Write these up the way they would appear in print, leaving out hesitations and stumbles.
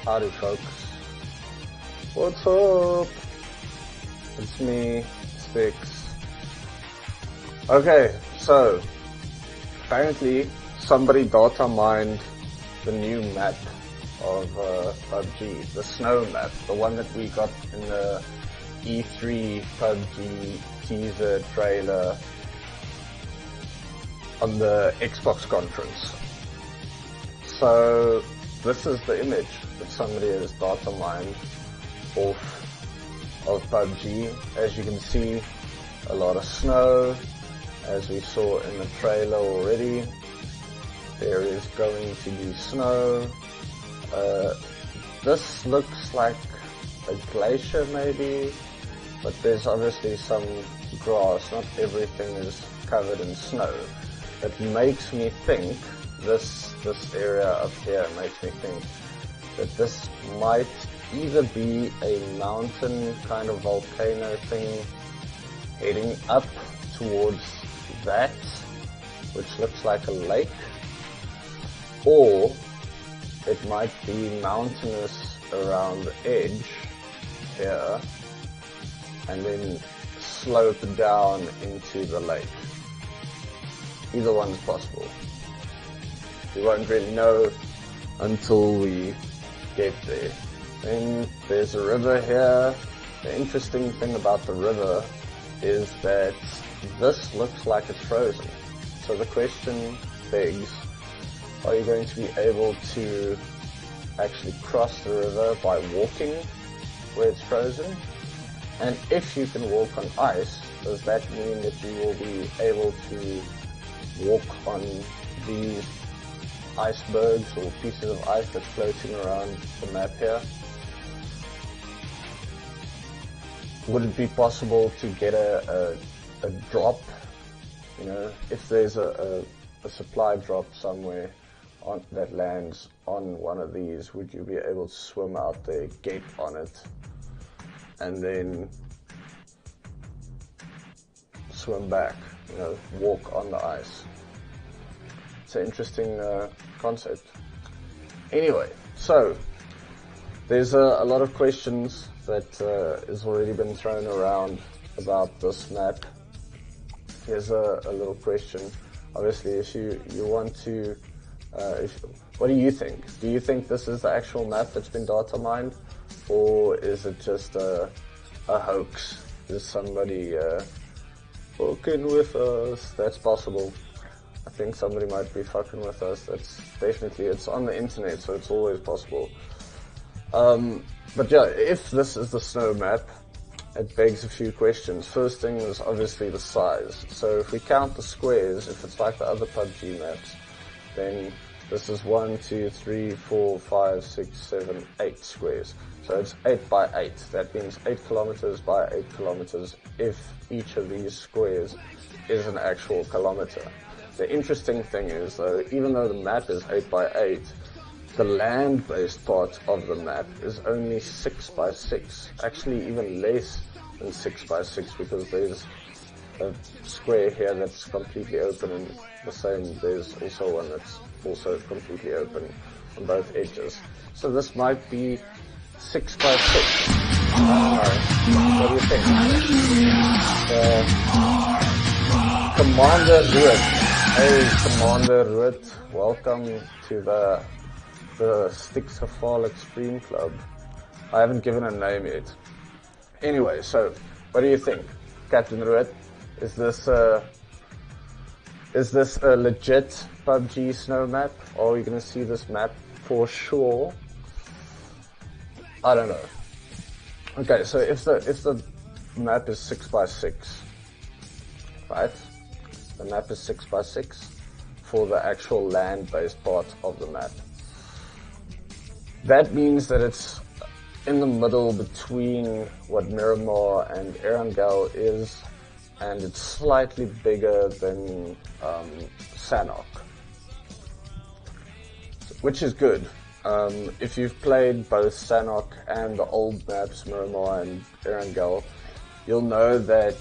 Howdy folks. What's up? It's me, Sticks. Okay, so apparently somebody data mined the new map of PUBG, the Snowmap, the one that we got in the E3 PUBG teaser trailer on the Xbox conference. So this is the image that somebody has data mined off of PUBG. As you can see, a lot of snow, as we saw in the trailer already. There is going to be snow. This looks like a glacier maybe, but there's obviously some grass. Not everything is covered in snow. It makes me think, this area up here makes me think that this might either be a mountain kind of volcano thing heading up towards that, which looks like a lake, or it might be mountainous around the edge here and then slope down into the lake. Either one's possible. We won't really know until we get there. Then there's a river here. The interesting thing about the river is that this looks like it's frozen. So the question begs, are you going to be able to actually cross the river by walking where it's frozen? And if you can walk on ice, does that mean that you will be able to walk on these icebergs or pieces of ice that's floating around the map here? Would it be possible to get a drop? You know, if there's a supply drop somewhere that lands on one of these, would you be able to swim out there, get on it, and then swim back, you know, walk on the ice? It's an interesting concept. Anyway, so there's a lot of questions that has already been thrown around about this map. Here's a little question. Obviously, if you want to, what do you think? Do you think this is the actual map that's been data mined, or is it just a hoax? Is somebody fucking with us? That's possible. I think somebody might be fucking with us. That's definitely, it's on the internet, so it's always possible. But yeah, if this is the snow map, it begs a few questions. First thing is obviously the size. So if we count the squares, if it's like the other PUBG maps, then this is 1, 2, 3, 4, 5, 6, 7, 8 squares. So it's 8 by 8. That means 8 kilometers by 8 kilometers if each of these squares is an actual kilometer. The interesting thing is, though, even though the map is 8 by 8, the land-based part of the map is only 6 by 6. Actually, even less than 6 by 6, because there's a square here that's completely open, and the same, there's also one that's also completely open on both edges. So this might be 6 by 6. What do you think? Commander Ruud. Hey, Commander Ruud, welcome to the Sticks Gevaarlijk Stream Club. I haven't given a name yet. Anyway, so what do you think, Captain Ruud? Is this a legit PUBG snow map? Or are we gonna see this map for sure? I don't know. Okay, so if the map is 6 by 6, right? The map is 6 by 6 for the actual land-based part of the map. That means that it's in the middle between what Miramar and Erangel is, and it's slightly bigger than Sanhok, which is good. If you've played both Sanhok and the old maps, Miramar and Erangel, you'll know that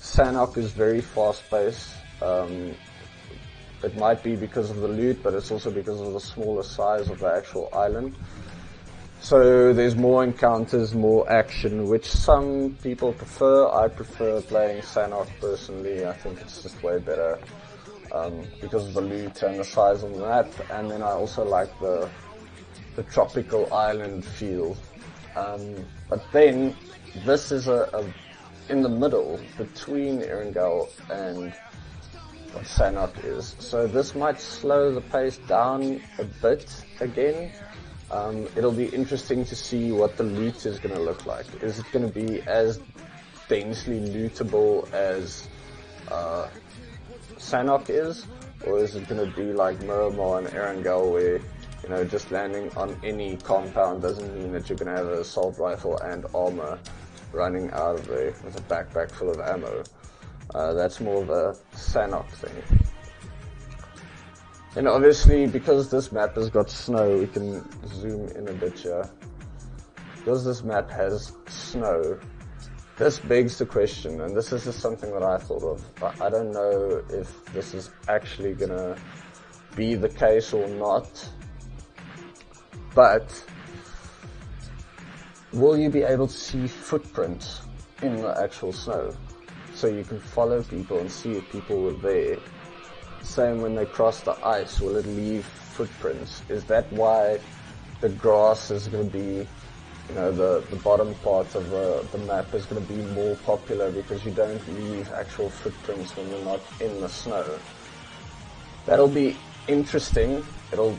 Sanhok is very fast-paced. It might be because of the loot, but it's also because of the smaller size of the actual island. So there's more encounters, more action, which some people prefer. I prefer playing Sanhok personally. I think it's just way better because of the loot and the size of the map. And then I also like the tropical island feel. But then this is in the middle between Erangel and what Sanhok is. So this might slow the pace down a bit again. It'll be interesting to see what the loot is going to look like. Is it going to be as densely lootable as Sanhok is? Or is it going to be like Miramar and Erangel where, you know, just landing on any compound doesn't mean that you're going to have an assault rifle and armor running out of there with a backpack full of ammo. That's more of a Sanhok thing. And obviously, because this map has got snow, we can zoom in a bit here. Because this map has snow, this begs the question, and this is just something that I thought of, but I don't know if this is actually gonna be the case or not. But will you be able to see footprints in the actual snow? So you can follow people and see if people were there. Same when they cross the ice, will it leave footprints? Is that why the grass is going to be, you know, the bottom part of the map is going to be more popular because you don't leave actual footprints when you're not in the snow? That'll be interesting. It'll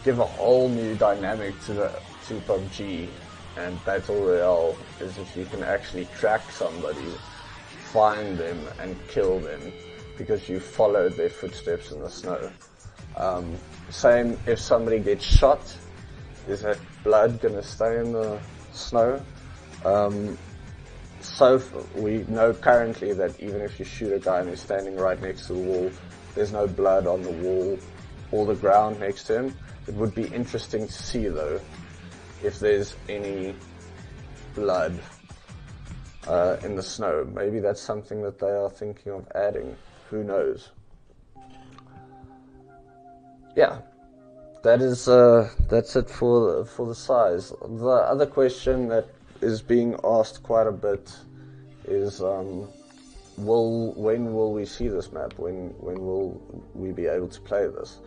give a whole new dynamic to PUBG and Battle Royale, is if you can actually track somebody, find them and kill them because you followed their footsteps in the snow. Same if somebody gets shot, is that blood gonna stay in the snow? So we know currently that even if you shoot a guy and he's standing right next to the wall, there's no blood on the wall or the ground next to him. It would be interesting to see though, if there's any blood in the snow. Maybe that's something that they are thinking of adding. Who knows? Yeah, that's it for the size. The other question that is being asked quite a bit is when will we see this map? When will we be able to play this?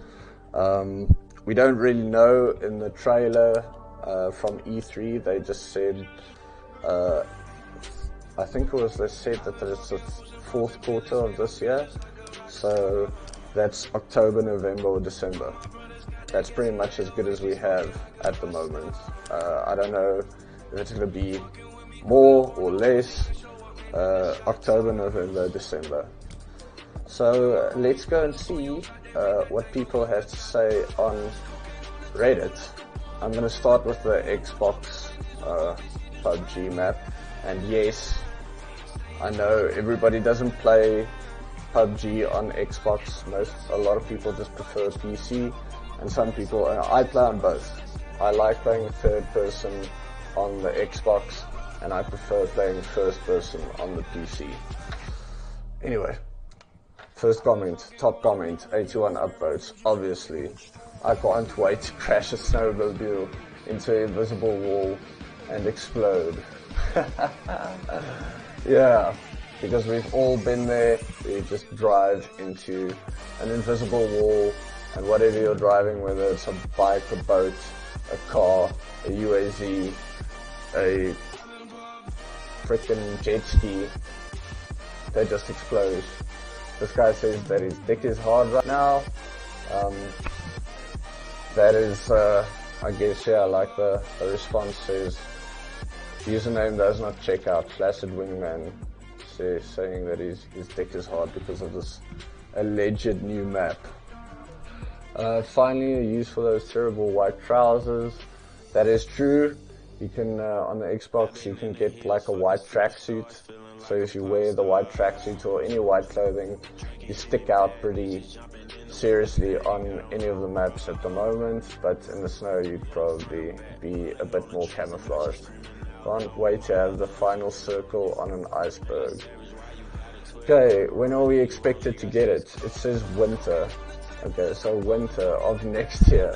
We don't really know. In the trailer from E3, they just said, I think they said that it's the fourth quarter of this year, so that's October, November or December. That's pretty much as good as we have at the moment. I don't know if it's going to be more or less. October, November, December. So let's go and see what people have to say on Reddit. I'm going to start with the Xbox PUBG map, and yes, I know everybody doesn't play PUBG on Xbox. A lot of people just prefer PC, and some people, I play on both. I like playing third person on the Xbox, and I prefer playing first person on the PC. Anyway, first comment, top comment, 81 upvotes, obviously. I can't wait to crash a snowmobile into an invisible wall and explode. Yeah, because we've all been there. We just drive into an invisible wall, and whatever you're driving, whether it's a bike, a boat, a car, a UAZ, a freaking jet ski, they just explode. This guy says that his dick is hard right now. That is, I guess, yeah, like the response says, username does not check out, Flaccid Wingman saying that his dick is hard because of this alleged new map. Finally, a use for those terrible white trousers. That is true. You can, on the Xbox, you can get like a white tracksuit. So if you wear the white tracksuit or any white clothing, you stick out pretty seriously on any of the maps at the moment, but in the snow you'd probably be a bit more camouflaged. Can't wait to have the final circle on an iceberg. Okay, when are we expected to get it? It says winter. Okay, so winter of next year.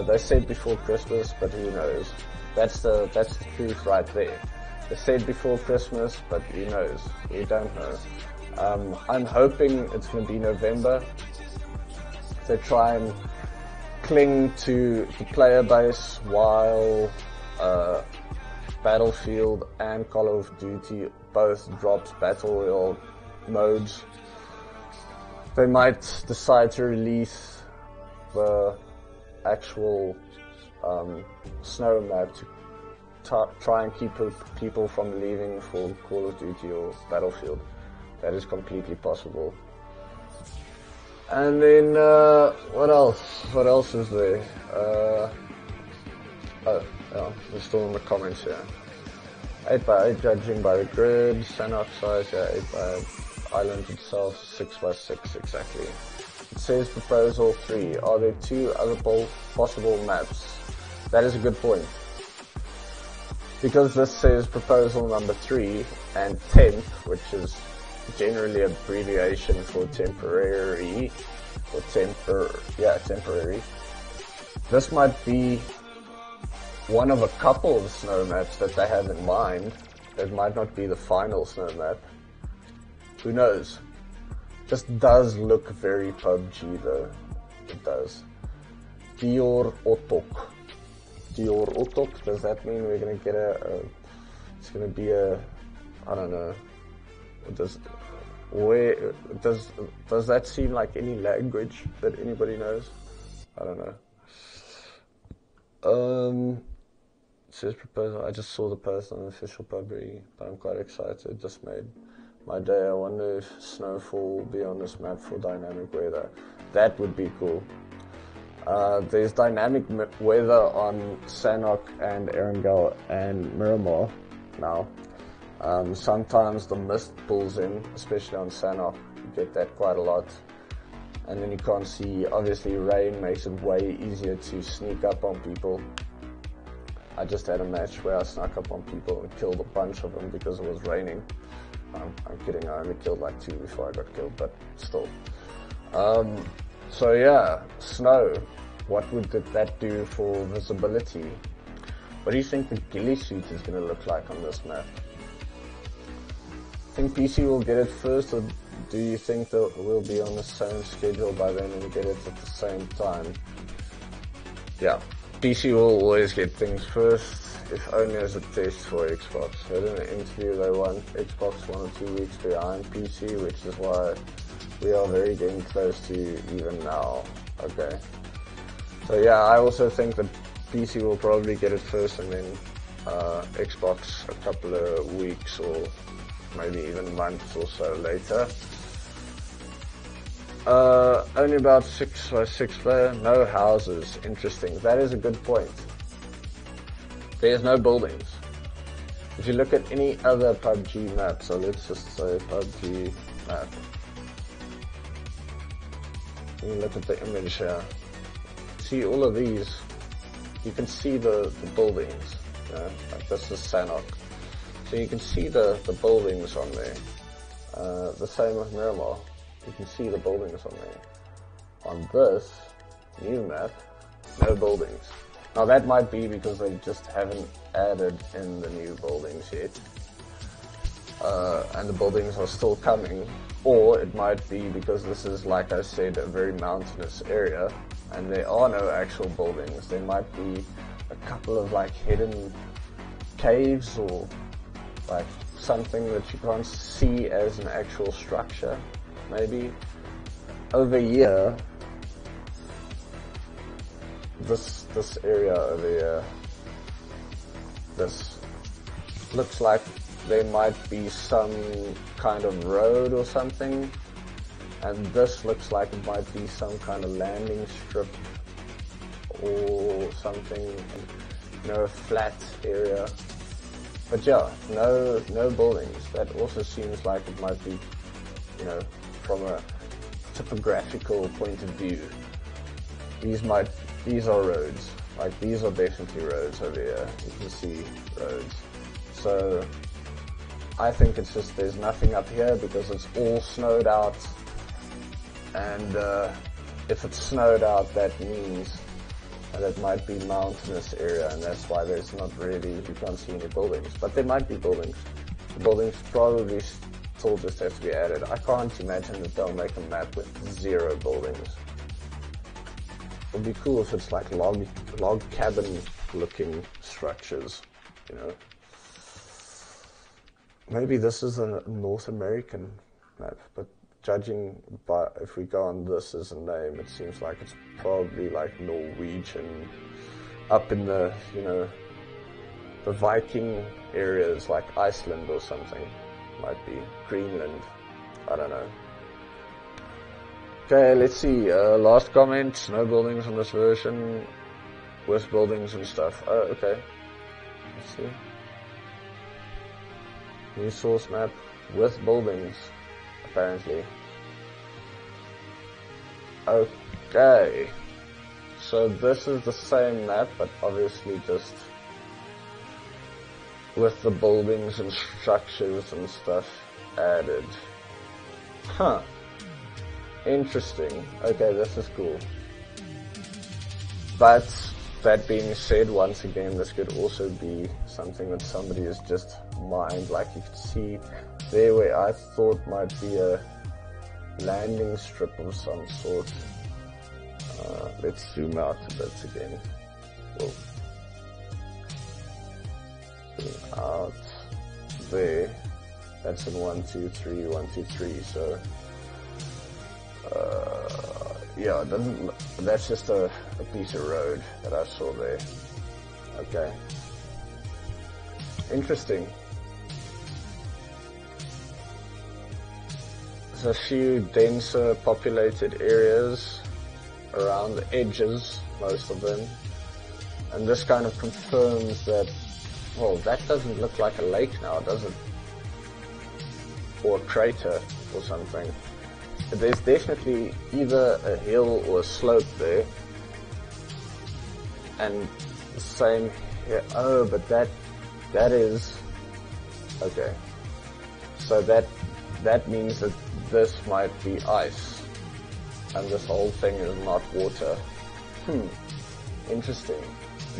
They said before Christmas, but who knows? That's the truth right there. They said before Christmas, but who knows? We don't know. I'm hoping it's going to be November. They try and cling to the player base while Battlefield and Call of Duty both drops Battle Royale modes. They might decide to release the actual Snowmap to try and keep people from leaving for Call of Duty or Battlefield. That is completely possible. And then, what else? What else is there? Oh, yeah, we're still in the comments here. 8x8 judging by the grid, Sanok size, yeah, 8x8, island itself, 6x6, exactly. It says proposal 3. Are there 2 other possible maps? That is a good point. Because this says proposal number 3 and temp, which is generally abbreviation for temporary, or temporary. This might be one of a couple of snow maps that they have in mind. It might not be the final snow map. Who knows? This does look very PUBG though. It does. Dior Otok. Dior Otok, does that mean we're gonna get it's gonna be I don't know. Does that seem like any language that anybody knows? I don't know. It says proposal. I just saw the post on the official PUBG, but I'm quite excited. It just made my day. I wonder if snowfall will be on this map for dynamic weather. That would be cool. There's dynamic weather on Sanok and Erangel and Miramar now. Sometimes the mist pulls in, especially on Sanok. You get that quite a lot. And then you can't see. Obviously rain makes it way easier to sneak up on people. I just had a match where I snuck up on people and killed a bunch of them because it was raining. I'm kidding, I only killed like 2 before I got killed, but still. So yeah, snow. What would that do for visibility? What do you think the ghillie suit is going to look like on this map? Think PC will get it first, or do you think that we'll be on the same schedule by then and get it at the same time? Yeah, PC will always get things first, if only as a test for Xbox. I heard in an interview they want Xbox 1 or 2 weeks behind PC, which is why we are very getting close to even now. Okay. So yeah, I also think that PC will probably get it first and then Xbox a couple of weeks or maybe even months or so later. Only about 6x6 player, no houses. Interesting. That is a good point. There's no buildings. If you look at any other PUBG map, so let's just say PUBG map. You look at the image here. See all of these. You can see the buildings. Like this is Sanok. So you can see the buildings on there. The same with Miramar. You can see the buildings on there. On this new map, no buildings. Now that might be because they just haven't added in the new buildings yet. And the buildings are still coming. Or it might be because this is, like I said, a very mountainous area and there are no actual buildings. There might be a couple of like hidden caves or like something that you can't see as an actual structure. Maybe over here, this area over here, this looks like there might be some kind of road or something, and this looks like it might be some kind of landing strip or something, you know, a flat area. But yeah, no buildings. That also seems like it might be, you know, from a topographical point of view. These are roads. Like these are definitely roads over here. You can see roads. So I think it's just there's nothing up here because it's all snowed out. And if it's snowed out, that means and it might be mountainous area, and that's why there's not really, you can't see any buildings. But there might be buildings. The buildings probably still just have to be added. I can't imagine that they'll make a map with 0 buildings. It would be cool if it's like log cabin looking structures, you know. Maybe this is a North American map, but judging by if we go on this as a name, it seems like it's probably like Norwegian, up in the, you know, the Viking areas like Iceland or something. Might be Greenland, I don't know. Okay, let's see, last comment, no buildings on this version, with buildings and stuff. Oh, okay, let's see. New source map with buildings, apparently. Okay, so this is the same map, but obviously just with the buildings and structures and stuff added. Huh. Interesting. Okay, this is cool. But that being said, once again, this could also be something that somebody has just mined. Like you can see there where I thought might be a landing strip of some sort. Let's zoom out a bit again. Whoa. Zoom out there. That's in 1, 2, 3, 1, 2, 3. So yeah, it doesn't look, that's just a piece of road that I saw there. Okay. Interesting. There's a few denser populated areas around the edges, most of them. And this kind of confirms that, well, that doesn't look like a lake now, does it? Or a crater or something. There's definitely either a hill or a slope there. And the same here. Oh, but that is, okay. So that means that this might be ice. And this whole thing is not water. Interesting.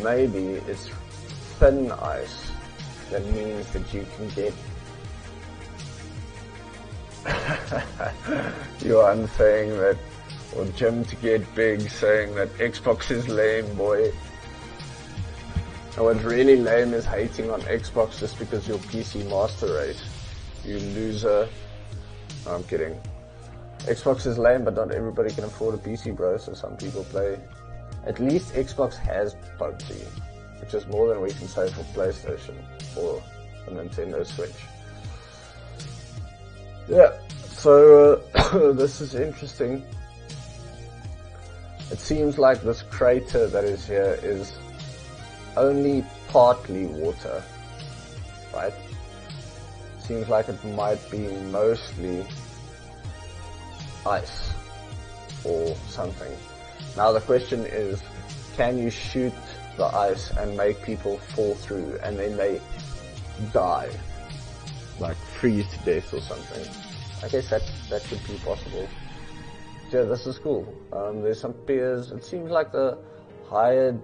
Maybe it's thin ice. That means that you can get Johan saying that, or Jim to get big saying that Xbox is lame, boy. And what's really lame is hating on Xbox just because your PC master race. You loser. No, I'm kidding. Xbox is lame, but not everybody can afford a PC, bro, so some people play. At least Xbox has PUBG, which is more than we can say for PlayStation or a Nintendo Switch. Yeah, so this is interesting. It seems like this crater that is here is only partly water, right? Seems like it might be mostly ice or something. Now the question is, can you shoot the ice and make people fall through and then they die? Like freeze to death or something. I guess that could be possible. Yeah, this is cool. There's some piers. It seems like the higher,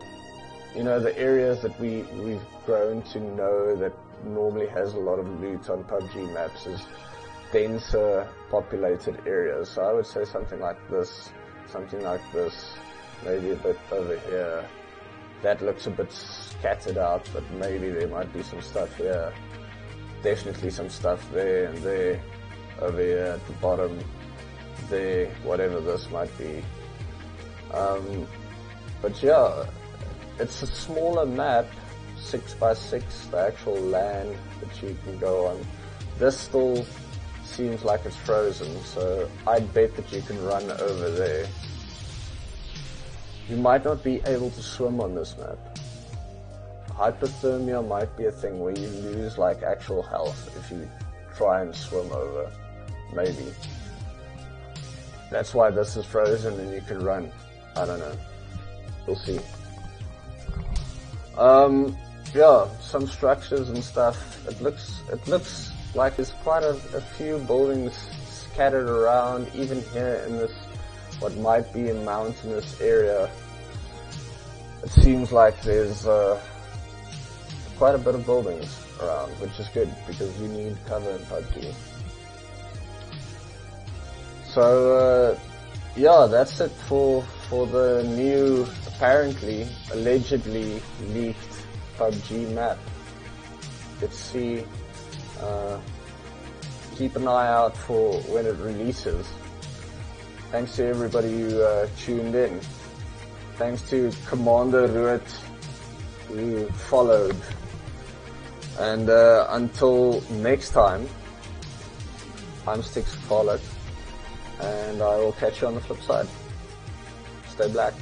you know, the areas that we've grown to know that normally has a lot of loot on PUBG maps is denser populated areas. So I would say something like this, maybe a bit over here. That looks a bit scattered out, but maybe there might be some stuff here. Definitely some stuff there and there, over here at the bottom, there, whatever this might be. But yeah, it's a smaller map, 6x6, the actual land that you can go on. This still seems like it's frozen, so I'd bet that you can run over there. You might not be able to swim on this map. Hypothermia might be a thing where you lose like actual health if you try and swim over. Maybe. That's why this is frozen and you can run. I don't know. We'll see. Yeah, some structures and stuff. It looks like there's quite a few buildings scattered around, even here in this, what might be a mountainous area. it seems like there's quite a bit of buildings around, which is good because you need cover in PUBG. So yeah, that's it for the new, apparently, allegedly leaked PUBG map. Let's see. Keep an eye out for when it releases. Thanks to everybody who tuned in. Thanks to Commander Root who followed. And until next time, I'm Sticks Pollock, and I will catch you on the flip side. Stay black.